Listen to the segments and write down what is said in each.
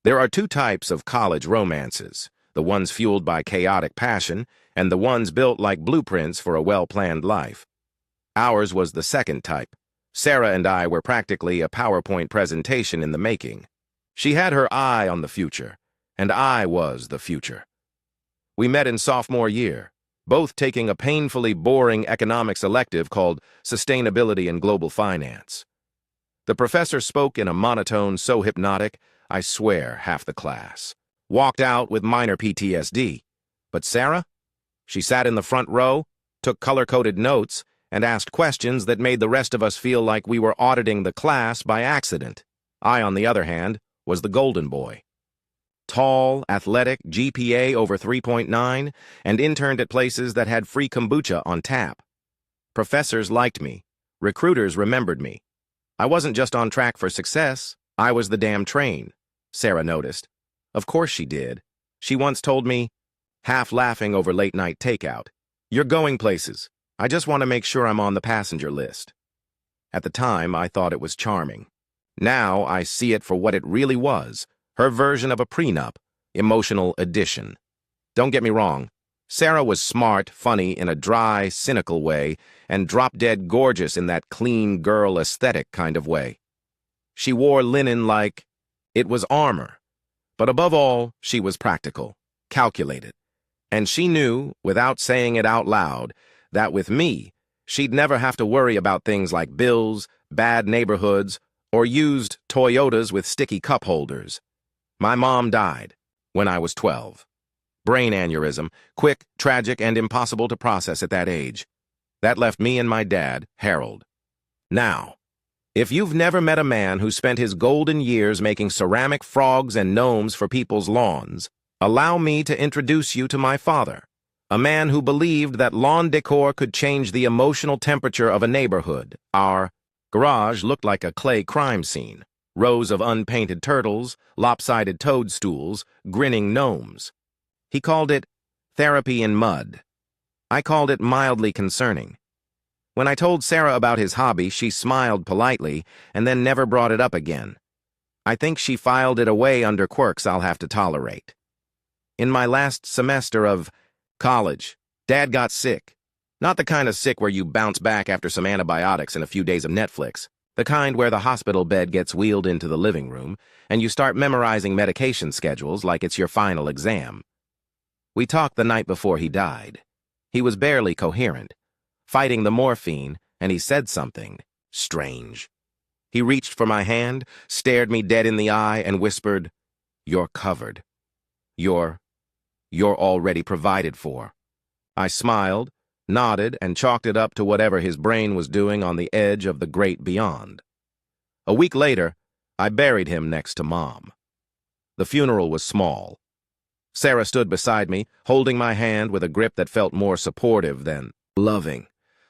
There are two types of college romances, the ones fueled by chaotic passion and the ones built like blueprints for a well-planned life. Ours was the second type. Sarah and I were practically a PowerPoint presentation in the making. She had her eye on the future, and I was the future. We met in sophomore year, both taking a painfully boring economics elective called Sustainability and Global Finance. The professor spoke in a monotone so hypnotic, I swear half the class walked out with minor PTSD. But Sarah? She sat in the front row, took color-coded notes, and asked questions that made the rest of us feel like we were auditing the class by accident. I, on the other hand, was the golden boy. Tall, athletic, GPA over 3.9, and interned at places that had free kombucha on tap. Professors liked me. Recruiters remembered me. I wasn't just on track for success, I was the damn train, Sarah noticed. Of course she did. She once told me, half laughing over late-night takeout, "You're going places. I just want to make sure I'm on the passenger list." At the time, I thought it was charming. Now I see it for what it really was, her version of a prenup, emotional addition. Don't get me wrong, Sarah was smart, funny in a dry, cynical way, and drop-dead gorgeous in that clean girl aesthetic kind of way. She wore linen like it was armor. But above all, she was practical, calculated. And she knew, without saying it out loud, that with me, she'd never have to worry about things like bills, bad neighborhoods, or used Toyotas with sticky cup holders. My mom died when I was 12. Brain aneurysm, quick, tragic, and impossible to process at that age. That left me and my dad, Harold. Now, if you've never met a man who spent his golden years making ceramic frogs and gnomes for people's lawns, allow me to introduce you to my father, a man who believed that lawn decor could change the emotional temperature of a neighborhood. Our garage looked like a clay crime scene. Rows of unpainted turtles, lopsided toadstools, grinning gnomes. He called it therapy in mud. I called it mildly concerning. When I told Sarah about his hobby, she smiled politely and then never brought it up again. I think she filed it away under quirks I'll have to tolerate. In my last semester of college, Dad got sick. Not the kind of sick where you bounce back after some antibiotics and a few days of Netflix. The kind where the hospital bed gets wheeled into the living room and you start memorizing medication schedules like it's your final exam. We talked the night before he died. He was barely coherent, fighting the morphine, and he said something strange. He reached for my hand, stared me dead in the eye, and whispered, "You're covered. You're already provided for." I smiled, nodded, and chalked it up to whatever his brain was doing on the edge of the great beyond. A week later, I buried him next to Mom. The funeral was small. Sarah stood beside me, holding my hand with a grip that felt more supportive than loving,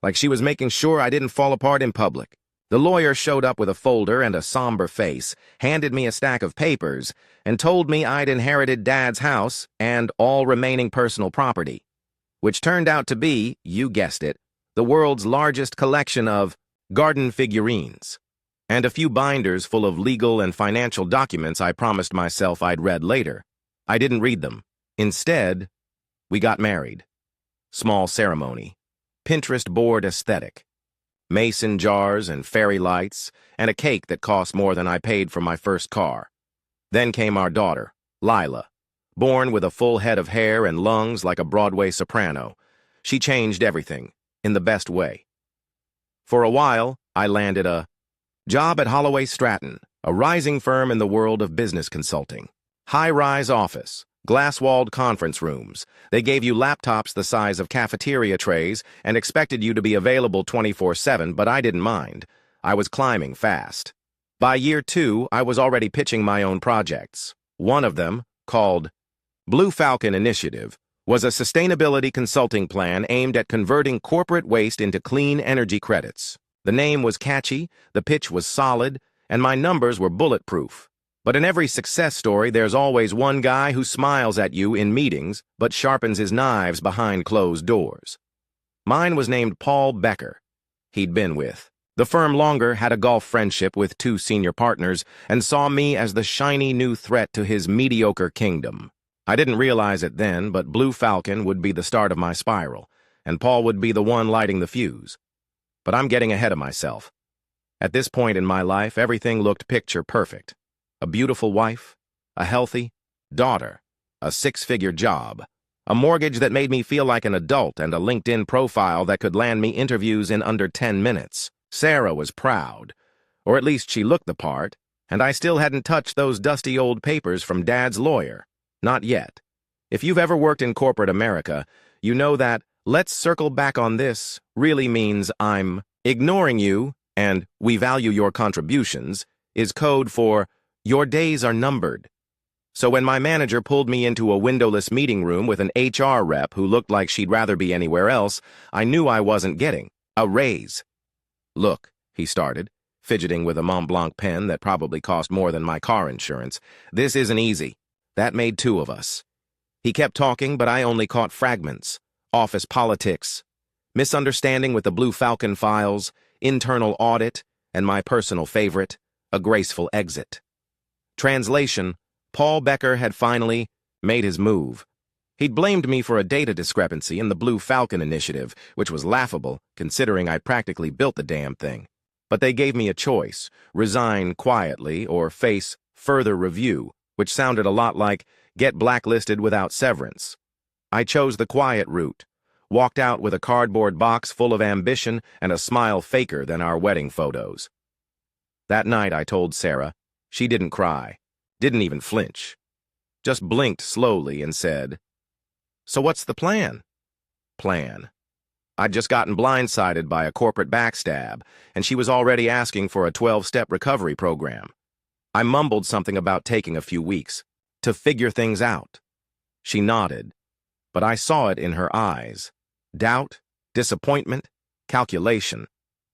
like she was making sure I didn't fall apart in public. The lawyer showed up with a folder and a somber face, handed me a stack of papers, and told me I'd inherited Dad's house and all remaining personal property, which turned out to be, you guessed it, the world's largest collection of garden figurines, and a few binders full of legal and financial documents I promised myself I'd read later. I didn't read them. Instead, we got married. Small ceremony. Pinterest board aesthetic. Mason jars and fairy lights, and a cake that cost more than I paid for my first car. Then came our daughter, Lila, born with a full head of hair and lungs like a Broadway soprano. She changed everything, in the best way. For a while, I landed a job at Holloway Stratton, a rising firm in the world of business consulting. High-rise office, glass-walled conference rooms. They gave you laptops the size of cafeteria trays and expected you to be available 24/7, but I didn't mind. I was climbing fast. By year 2, I was already pitching my own projects. One of them, called Blue Falcon Initiative, was a sustainability consulting plan aimed at converting corporate waste into clean energy credits. The name was catchy, the pitch was solid, and my numbers were bulletproof. But in every success story, there's always one guy who smiles at you in meetings but sharpens his knives behind closed doors. Mine was named Paul Becker. He'd been with The firm longer had a golf friendship with two senior partners and saw me as the shiny new threat to his mediocre kingdom. I didn't realize it then, but Blue Falcon would be the start of my spiral, and Paul would be the one lighting the fuse. But I'm getting ahead of myself. At this point in my life, everything looked picture perfect. A beautiful wife, a healthy daughter, a six-figure job, a mortgage that made me feel like an adult, and a LinkedIn profile that could land me interviews in under 10 minutes. Sarah was proud, or at least she looked the part, and I still hadn't touched those dusty old papers from Dad's lawyer. Not yet. If you've ever worked in corporate America, you know that "let's circle back on this" really means "I'm ignoring you" and "we value your contributions" is code for "your days are numbered." So when my manager pulled me into a windowless meeting room with an HR rep who looked like she'd rather be anywhere else, I knew I wasn't getting a raise. "Look," he started, fidgeting with a Mont Blanc pen that probably cost more than my car insurance. "This isn't easy. That made two of us." He kept talking, but I only caught fragments. Office politics, misunderstanding with the Blue Falcon files, internal audit, and my personal favorite, a graceful exit. Translation: Paul Becker had finally made his move. He'd blamed me for a data discrepancy in the Blue Falcon initiative, which was laughable, considering I practically built the damn thing. But they gave me a choice: resign quietly or face further review, which sounded a lot like get blacklisted without severance. I chose the quiet route, walked out with a cardboard box full of ambition and a smile faker than our wedding photos. That night I told Sarah. She didn't cry, didn't even flinch, just blinked slowly and said, "So what's the plan?" Plan. I'd just gotten blindsided by a corporate backstab, and she was already asking for a 12-step recovery program. I mumbled something about taking a few weeks to figure things out. She nodded, but I saw it in her eyes. Doubt, disappointment, calculation.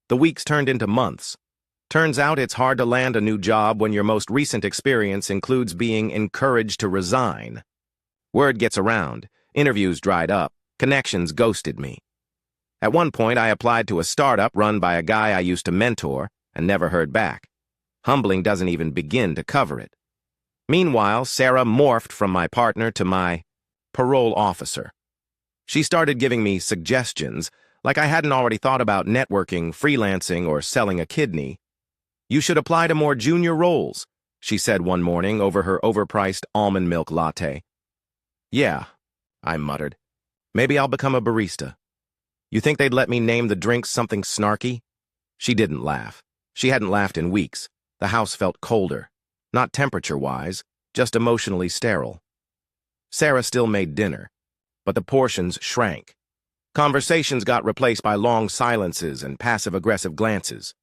The weeks turned into months. Turns out it's hard to land a new job when your most recent experience includes being encouraged to resign. Word gets around, interviews dried up, connections ghosted me. At one point, I applied to a startup run by a guy I used to mentor and never heard back. Humbling doesn't even begin to cover it. Meanwhile, Sarah morphed from my partner to my parole officer. She started giving me suggestions, like I hadn't already thought about networking, freelancing, or selling a kidney. "You should apply to more junior roles," she said one morning over her overpriced almond milk latte. "Yeah," I muttered. "Maybe I'll become a barista." "You think they'd let me name the drinks something snarky?" She didn't laugh. She hadn't laughed in weeks. The house felt colder. Not temperature-wise, just emotionally sterile. Sarah still made dinner, but the portions shrank. Conversations got replaced by long silences and passive-aggressive glances.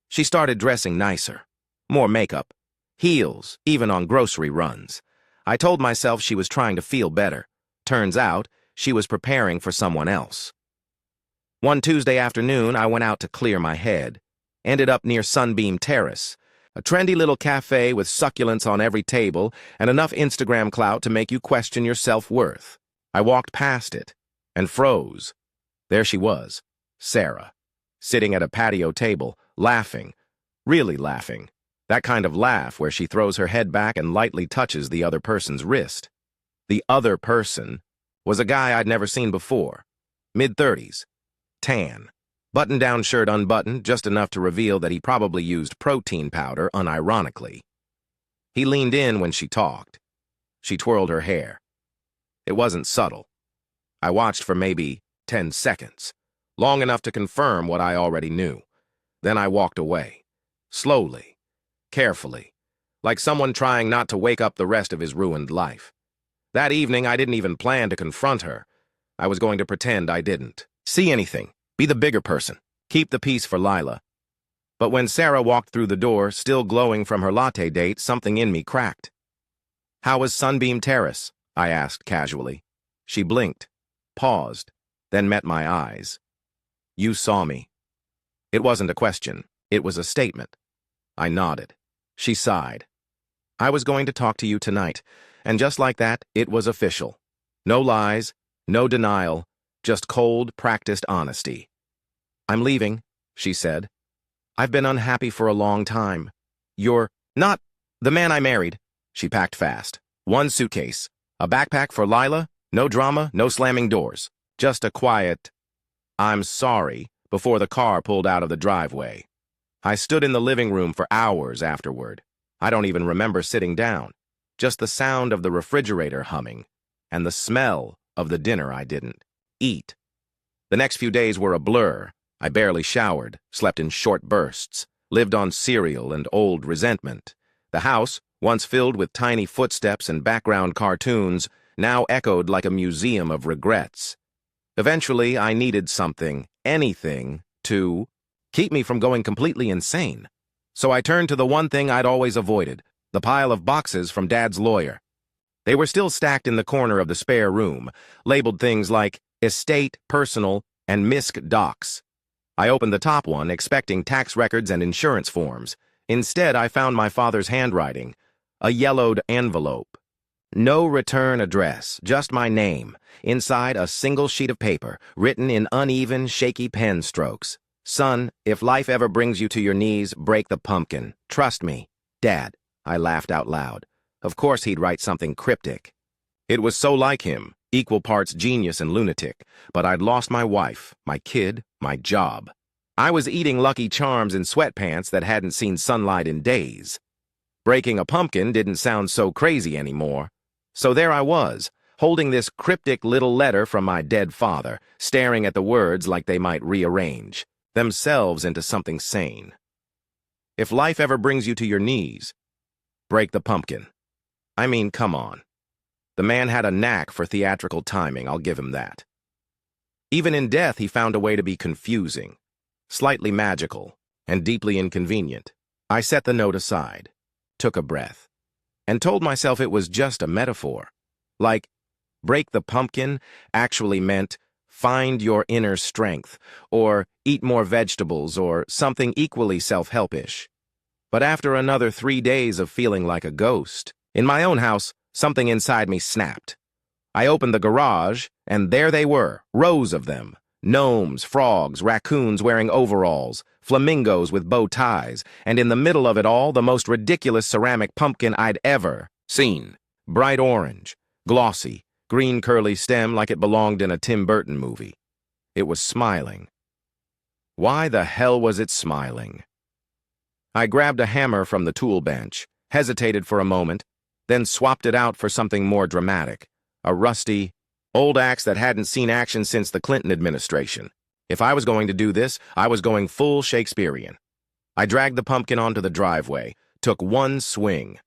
She started dressing nicer. More makeup. Heels, even on grocery runs. I told myself she was trying to feel better. Turns out, she was preparing for someone else. One Tuesday afternoon, I went out to clear my head. Ended up near Sunbeam Terrace, a trendy little cafe with succulents on every table and enough Instagram clout to make you question your self-worth. I walked past it and froze. There she was, Sarah, sitting at a patio table, laughing, really laughing. That kind of laugh where she throws her head back and lightly touches the other person's wrist. The other person was a guy I'd never seen before. Mid-30s. Tan. Button-down shirt unbuttoned, just enough to reveal that he probably used protein powder unironically. He leaned in when she talked. She twirled her hair. It wasn't subtle. I watched for maybe 10 seconds, long enough to confirm what I already knew. Then I walked away, slowly, carefully, like someone trying not to wake up the rest of his ruined life. That evening, I didn't even plan to confront her. I was going to pretend I didn't see anything, be the bigger person, keep the peace for Lila. But when Sarah walked through the door, still glowing from her latte date, something in me cracked. "How was Sunbeam Terrace?" I asked casually. She blinked, paused, then met my eyes. "You saw me." It wasn't a question, it was a statement. I nodded. She sighed. "I was going to talk to you tonight," and just like that, it was official. No lies, no denial, just cold, practiced honesty. "I'm leaving," she said. I've been unhappy for a long time. You're not the man I married. She packed fast. One suitcase. A backpack for Lila. No drama, no slamming doors. Just a quiet, "I'm sorry," before the car pulled out of the driveway. I stood in the living room for hours afterward. I don't even remember sitting down. Just the sound of the refrigerator humming, and the smell of the dinner I didn't eat. The next few days were a blur. I barely showered, slept in short bursts, lived on cereal and old resentment. The house, once filled with tiny footsteps and background cartoons, now echoed like a museum of regrets. Eventually, I needed something, anything, to keep me from going completely insane. So I turned to the one thing I'd always avoided, the pile of boxes from Dad's lawyer. They were still stacked in the corner of the spare room, labeled things like estate, personal, and MISC docs. I opened the top one, expecting tax records and insurance forms. Instead, I found my father's handwriting, a yellowed envelope. No return address, just my name, inside a single sheet of paper, written in uneven, shaky pen strokes. "Son, if life ever brings you to your knees, break the pumpkin. Trust me." "Dad," I laughed out loud. Of course he'd write something cryptic. It was so like him, equal parts genius and lunatic, but I'd lost my wife, my kid, my job. I was eating Lucky Charms in sweatpants that hadn't seen sunlight in days. Breaking a pumpkin didn't sound so crazy anymore. So there I was, holding this cryptic little letter from my dead father, staring at the words like they might rearrange themselves into something sane. If life ever brings you to your knees, break the pumpkin. I mean, come on. The man had a knack for theatrical timing, I'll give him that. Even in death, he found a way to be confusing, slightly magical, and deeply inconvenient. I set the note aside, took a breath, and told myself it was just a metaphor. Like, break the pumpkin actually meant find your inner strength, or eat more vegetables, or something equally self-helpish. But after another 3 days of feeling like a ghost, in my own house, something inside me snapped. I opened the garage, and there they were, rows of them. Gnomes, frogs, raccoons wearing overalls, flamingos with bow ties, and in the middle of it all, the most ridiculous ceramic pumpkin I'd ever seen. Bright orange, glossy, green curly stem like it belonged in a Tim Burton movie. It was smiling. Why the hell was it smiling? I grabbed a hammer from the tool bench, hesitated for a moment, then swapped it out for something more dramatic, a rusty, old axe that hadn't seen action since the Clinton administration. If I was going to do this, I was going full Shakespearean. I dragged the pumpkin onto the driveway, took one swing.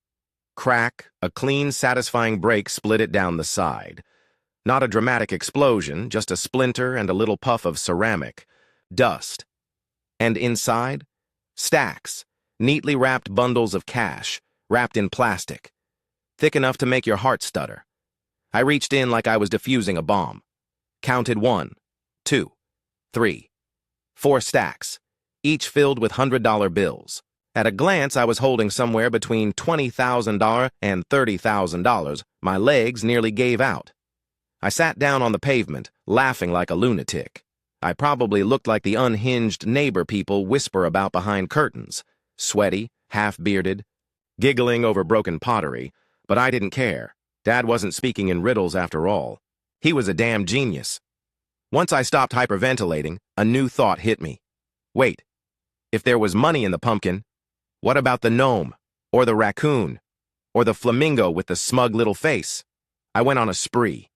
Crack, a clean, satisfying break split it down the side. Not a dramatic explosion, just a splinter and a little puff of ceramic. Dust. And inside? Stacks, neatly wrapped bundles of cash, wrapped in plastic. Thick enough to make your heart stutter. I reached in like I was defusing a bomb. Counted 1, 2, 3, 4 stacks, each filled with $100 bills. At a glance, I was holding somewhere between $20,000 and $30,000. My legs nearly gave out. I sat down on the pavement, laughing like a lunatic. I probably looked like the unhinged neighbor people whisper about behind curtains, sweaty, half-bearded, giggling over broken pottery, but I didn't care. Dad wasn't speaking in riddles after all. He was a damn genius. Once I stopped hyperventilating, a new thought hit me. Wait, if there was money in the pumpkin, what about the gnome, or the raccoon, or the flamingo with the smug little face? I went on a spree.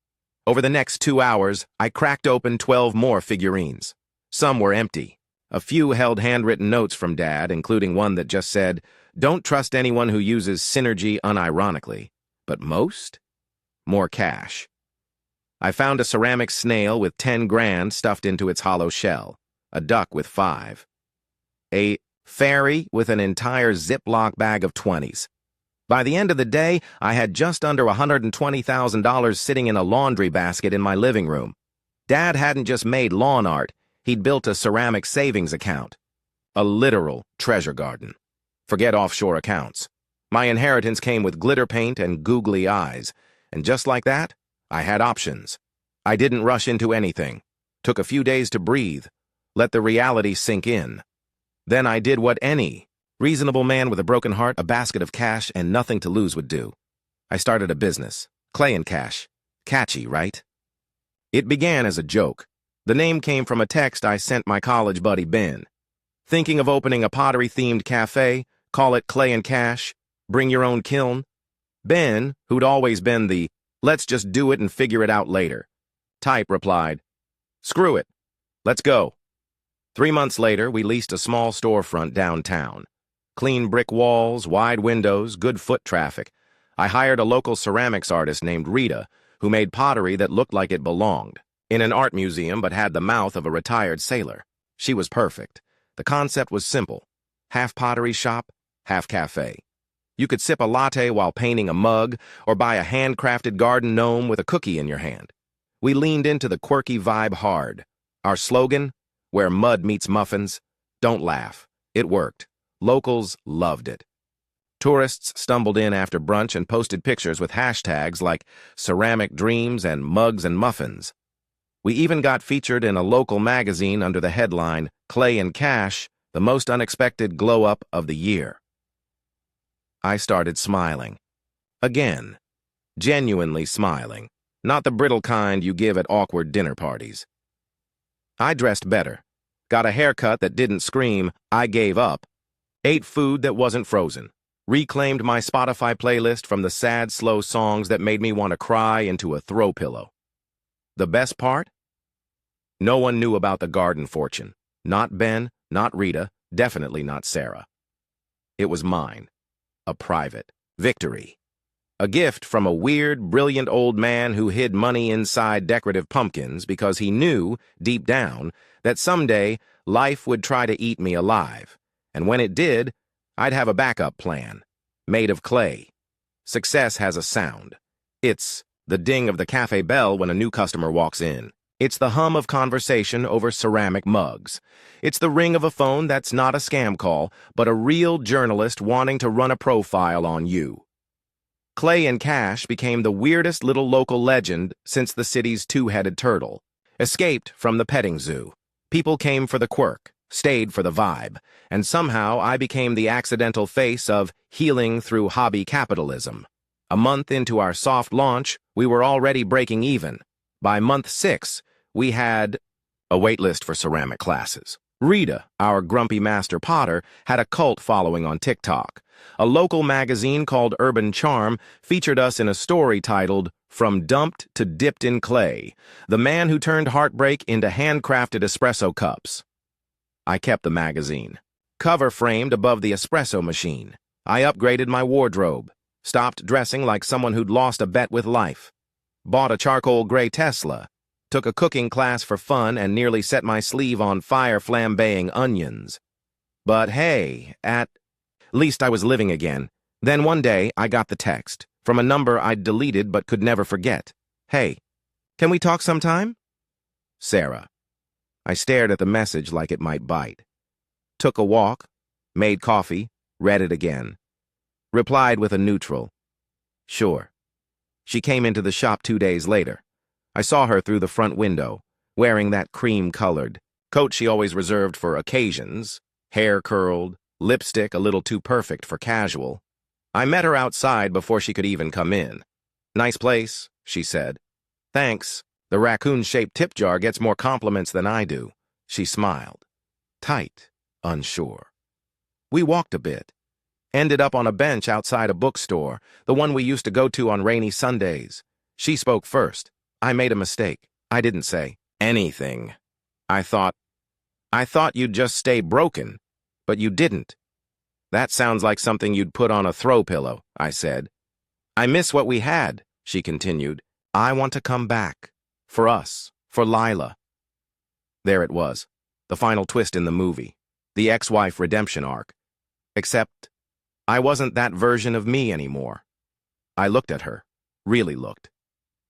Over the next 2 hours, I cracked open 12 more figurines. Some were empty. A few held handwritten notes from Dad, including one that just said, "Don't trust anyone who uses synergy unironically." But most? More cash. I found a ceramic snail with 10 grand stuffed into its hollow shell, a duck with 5, a fairy with an entire Ziploc bag of 20s. By the end of the day, I had just under $120,000 sitting in a laundry basket in my living room. Dad hadn't just made lawn art, he'd built a ceramic savings account. A literal treasure garden. Forget offshore accounts. My inheritance came with glitter paint and googly eyes, and just like that, I had options. I didn't rush into anything. Took a few days to breathe, let the reality sink in. Then I did what any reasonable man with a broken heart, a basket of cash, and nothing to lose would do. I started a business. Clay and Cash. Catchy, right? It began as a joke. The name came from a text I sent my college buddy Ben. Thinking of opening a pottery-themed cafe, call it Clay and Cash, bring your own kiln? Ben, who'd always been the let's just do it and figure it out later type, replied, screw it, let's go. 3 months later, we leased a small storefront downtown. Clean brick walls, wide windows, good foot traffic. I hired a local ceramics artist named Rita, who made pottery that looked like it belonged in an art museum but had the mouth of a retired sailor. She was perfect. The concept was simple. Half pottery shop, half cafe. You could sip a latte while painting a mug or buy a handcrafted garden gnome with a cookie in your hand. We leaned into the quirky vibe hard. Our slogan, where mud meets muffins, don't laugh. It worked. Locals loved it. Tourists stumbled in after brunch and posted pictures with hashtags like ceramic dreams and mugs and muffins. We even got featured in a local magazine under the headline, Clay and Cash, the most unexpected glow-up of the year. I started smiling. Again. Genuinely smiling. Not the brittle kind you give at awkward dinner parties. I dressed better. Got a haircut that didn't scream, I gave up. Ate food that wasn't frozen. Reclaimed my Spotify playlist from the sad, slow songs that made me want to cry into a throw pillow. The best part? No one knew about the garden fortune. Not Ben, not Rita, definitely not Sarah. It was mine. A private victory. A gift from a weird, brilliant old man who hid money inside decorative pumpkins because he knew, deep down, that someday life would try to eat me alive. And when it did, I'd have a backup plan. Made of clay. Success has a sound. It's the ding of the cafe bell when a new customer walks in. It's the hum of conversation over ceramic mugs. It's the ring of a phone that's not a scam call, but a real journalist wanting to run a profile on you. Clay and Cash became the weirdest little local legend since the city's two-headed turtle. Escaped from the petting zoo. People came for the quirk, stayed for the vibe, and somehow I became the accidental face of healing through hobby capitalism. A month into our soft launch, we were already breaking even. By month 6, we had a waitlist for ceramic classes. Rita, our grumpy master potter, had a cult following on TikTok. A local magazine called Urban Charm featured us in a story titled, From Dumped to Dipped in Clay, the man who turned heartbreak into handcrafted espresso cups. I kept the magazine. Cover framed above the espresso machine. I upgraded my wardrobe. Stopped dressing like someone who'd lost a bet with life. Bought a charcoal gray Tesla. Took a cooking class for fun and nearly set my sleeve on fire flambeing onions. But hey, at least I was living again. Then one day, I got the text, from a number I'd deleted but could never forget. Hey, can we talk sometime? Sarah. I stared at the message like it might bite. Took a walk, made coffee, read it again. Replied with a neutral, sure. She came into the shop 2 days later. I saw her through the front window, wearing that cream-colored coat she always reserved for occasions, hair curled, lipstick a little too perfect for casual. I met her outside before she could even come in. Nice place, she said. Thanks. The raccoon-shaped tip jar gets more compliments than I do. She smiled. Tight, unsure. We walked a bit. Ended up on a bench outside a bookstore, the one we used to go to on rainy Sundays. She spoke first. I made a mistake. I didn't say anything. I thought you'd just stay broken, but you didn't. That sounds like something you'd put on a throw pillow, I said. I miss what we had, she continued. I want to come back. For us. For Lila. There it was. The final twist in the movie. The ex-wife redemption arc. Except, I wasn't that version of me anymore. I looked at her. Really looked.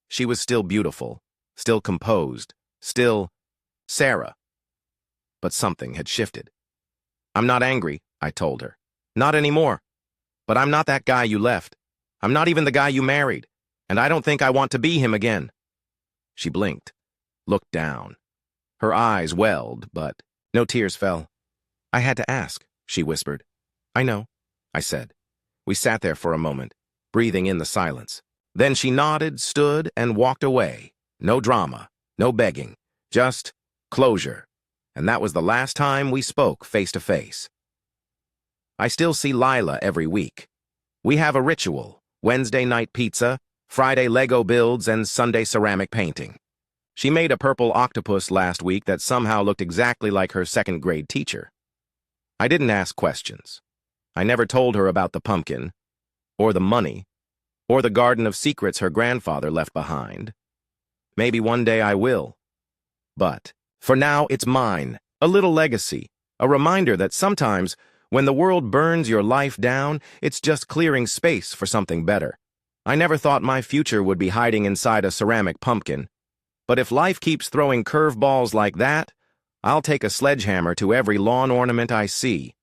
She was still beautiful. Still composed. Still Sarah. But something had shifted. I'm not angry, I told her. Not anymore. But I'm not that guy you left. I'm not even the guy you married. And I don't think I want to be him again. She blinked, looked down. Her eyes welled, but no tears fell. I had to ask, she whispered. I know, I said. We sat there for a moment, breathing in the silence. Then she nodded, stood, and walked away. No drama, no begging, just closure. And that was the last time we spoke face to face. I still see Lila every week. We have a ritual: Wednesday night pizza, Friday Lego builds, and Sunday ceramic painting. She made a purple octopus last week that somehow looked exactly like her second-grade teacher. I didn't ask questions. I never told her about the pumpkin, or the money, or the garden of secrets her grandfather left behind. Maybe one day I will. But for now, it's mine, a little legacy, a reminder that sometimes, when the world burns your life down, it's just clearing space for something better. I never thought my future would be hiding inside a ceramic pumpkin. But if life keeps throwing curveballs like that, I'll take a sledgehammer to every lawn ornament I see.